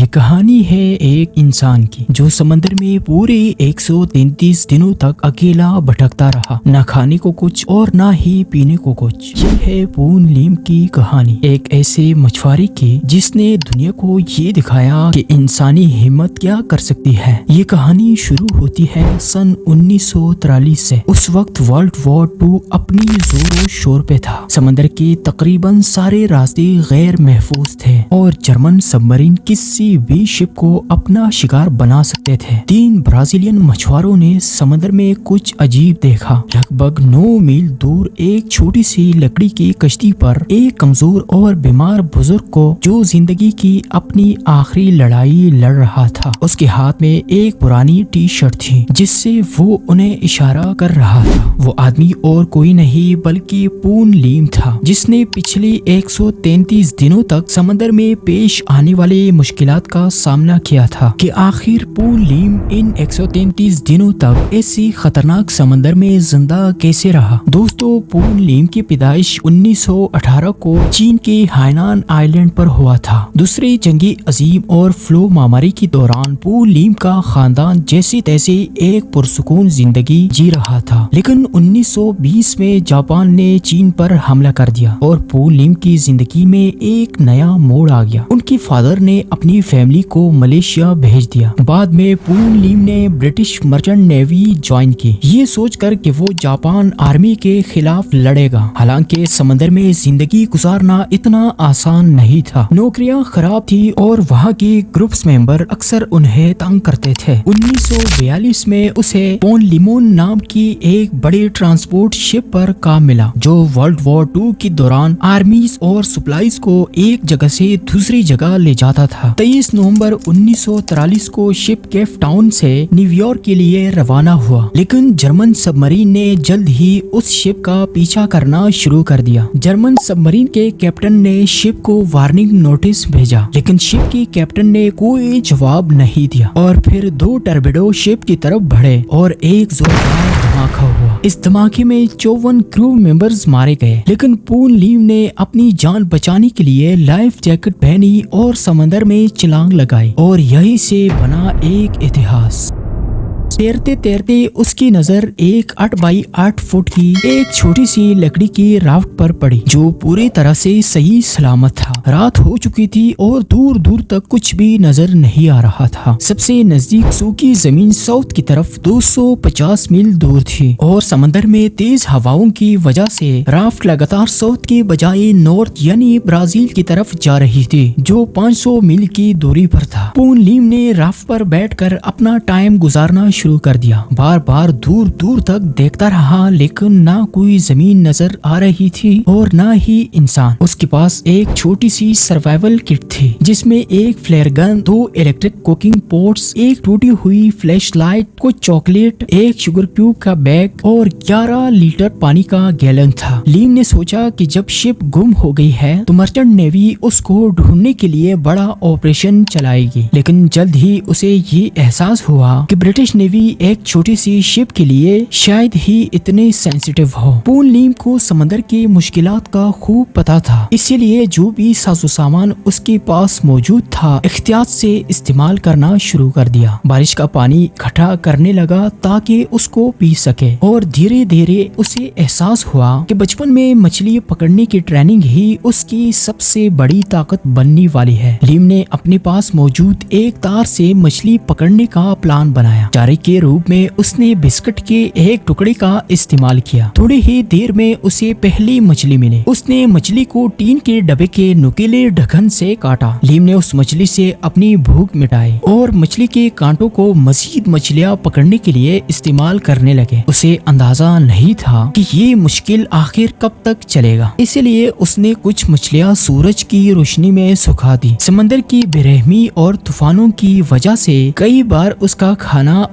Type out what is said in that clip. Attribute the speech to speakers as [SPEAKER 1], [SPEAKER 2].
[SPEAKER 1] یہ کہانی ہے ایک انسان کی جو سمندر میں پورے 133 دنوں تک اکیلا بھٹکتا رہا، نہ کھانے کو کچھ اور نہ ہی پینے کو کچھ۔ یہ ہے پون لیم کی کہانی، ایک ایسے مچھوارے کی جس نے دنیا کو یہ دکھایا کہ انسانی ہمت کیا کر سکتی ہے۔ یہ کہانی شروع ہوتی ہے سن 1943 سے۔ اس وقت ورلڈ وار 2 اپنی زور و شور پہ تھا۔ سمندر کے تقریباً سارے راستے غیر محفوظ تھے اور جرمن سب مرین کسی بھی شپ کو اپنا شکار بنا سکتے تھے۔ 3 برازیلین مچھواروں نے سمندر میں کچھ عجیب دیکھا۔ لگ بھگ 9 میل دور ایک چھوٹی سی لکڑی کی کشتی پر ایک کمزور اور بیمار بزرگ کو جو زندگی کی اپنی آخری لڑائی لڑ رہا تھا۔ اس کے ہاتھ میں ایک پرانی ٹی شرٹ تھی جس سے وہ انہیں اشارہ کر رہا تھا۔ وہ آدمی اور کوئی نہیں بلکہ پون لیم تھا، جس نے پچھلی 133 دنوں تک سمندر میں پیش آنے والے مشکلات کا سامنا کیا تھا کہ آخر پون لیم ان 133 دنوں تک ایسی خطرناک سمندر میں زندہ کیسے رہا۔ دوستو، پون لیم کی پیدائش 1918 کو چین کے ہائنان آئی لینڈ پر ہوا تھا۔ دوسری جنگ عظیم اور فلو مہاماری کے دوران پون لیم کا خاندان جیسے تیسے ایک پرسکون زندگی جی رہا تھا، لیکن 1920 میں جاپان نے چین پر حملہ کر دیا اور پون لیم کی زندگی میں ایک نیا موڑ آ گیا۔ ان کے فادر نے اپنی فیملی کو ملیشیا بھیج دیا۔ بعد میں پون لیم نے برٹش مرچنٹ نیوی جوائن کی، یہ سوچ کر کہ وہ جاپان آرمی کے خلاف لڑے گا۔ حالانکہ سمندر میں زندگی گزارنا اتنا آسان نہیں تھا، نوکریاں خراب تھی اور وہاں کے گروپس ممبر اکثر انہیں تنگ کرتے تھے۔ 1942 میں اسے پون لیمون نام کی ایک بڑی ٹرانسپورٹ شپ پر کام ملا جو ورلڈ وار 2 کے دوران آرمیز اور سپلائز کو ایک جگہ سے دوسری جگہ لے جاتا تھا۔ 23 نومبر 1943 کو شپ کیپ ٹاؤن سے نیو یارک کے لیے روانہ ہوا، لیکن جرمن سب مرین نے جلد ہی اس شپ کا پیچھا کرنا شروع کر دیا۔ جرمن سب مرین کے کیپٹن نے شپ کو وارننگ نوٹس بھیجا، لیکن شپ کی کیپٹن نے کوئی جواب نہیں دیا اور پھر 2 ٹربیڈو شپ کی طرف بڑھے اور ایک زوردار دھماکہ ہوا۔ اس دھماکے میں 54 کرو ممبرز مارے گئے، لیکن پون لیم نے اپنی جان بچانے کے لیے لائف جیکٹ پہنی اور سمندر میں چھلانگ لگائی اور یہیں سے بنا ایک اتہاس۔ تیرتے تیرتے اس کی نظر ایک 8 بائی 8 فٹ کی ایک چھوٹی سی لکڑی کی رافٹ پر پڑی جو پوری طرح سے صحیح سلامت تھا۔ رات ہو چکی تھی اور دور دور تک کچھ بھی نظر نہیں آ رہا تھا۔ سب سے نزدیک سوکی زمین ساؤتھ کی طرف 250 میل دور تھی اور سمندر میں تیز ہواؤں کی وجہ سے رافٹ لگاتار ساؤتھ کے بجائے نارتھ یعنی برازیل کی طرف جا رہی تھی جو 500 میل کی دوری پر تھا۔ پون لیم نے رافٹ پر بیٹھ کر اپنا ٹائم گزارنا شروع کر دیا۔ بار بار دور دور تک دیکھتا رہا، لیکن نہ کوئی زمین نظر آ رہی تھی اور نہ ہی انسان۔ اس کے پاس ایک چھوٹی سی سروائیول کٹ تھی جس میں ایک فلیئر گن، 2 الیکٹرک کوکنگ پوٹس، ایک ٹوٹی ہوئی فلیش لائٹ، کچھ چاکلیٹ، ایک شوگر کیوب کا بیگ اور 11 لیٹر پانی کا گیلن تھا۔ لیم نے سوچا کہ جب شپ گم ہو گئی ہے تو مرچنٹ نیوی اس کو ڈھونڈنے کے لیے بڑا آپریشن چلائے گی، لیکن جلد ہی اسے یہ احساس ہوا کہ برٹش نیوی ایک چھوٹی سی شپ کے لیے شاید ہی اتنے سینسیٹیو ہو۔ پون لیم کو سمندر کی مشکلات کا خوب پتا تھا، اسی لیے جو بھی ساز و سامان اس کے پاس موجود تھا احتیاط سے استعمال کرنا شروع کر دیا۔ بارش کا پانی اکٹھا کرنے لگا تاکہ اس کو پی سکے اور دھیرے دھیرے اسے احساس ہوا کہ بچپن میں مچھلی پکڑنے کی ٹریننگ ہی اس کی سب سے بڑی طاقت بننے والی ہے۔ لیم نے اپنے پاس موجود ایک تار سے مچھلی پکڑنے کا پلان بنایا۔ چارے کے روپ میں اس نے بسکٹ کے ایک ٹکڑے کا استعمال کیا۔ تھوڑی ہی دیر میں اسے پہلی مچھلی ملی۔ اس نے مچھلی کو ٹین کے ڈبے کے نکیلے ڈھکن سے کاٹا۔ لیم نے اس مچھلی سے اپنی بھوک مٹائی اور مچھلی کے کانٹوں کو مزید مچھلیاں پکڑنے کے لیے استعمال کرنے لگے۔ اسے اندازہ نہیں تھا کہ یہ مشکل آخر کب تک چلے گا، اسی لیے اس نے کچھ مچھلیاں سورج کی روشنی میں سکھا دی۔ سمندر کی بے رحمی اور طوفانوں کی وجہ سے کئی بار اس کا کھانا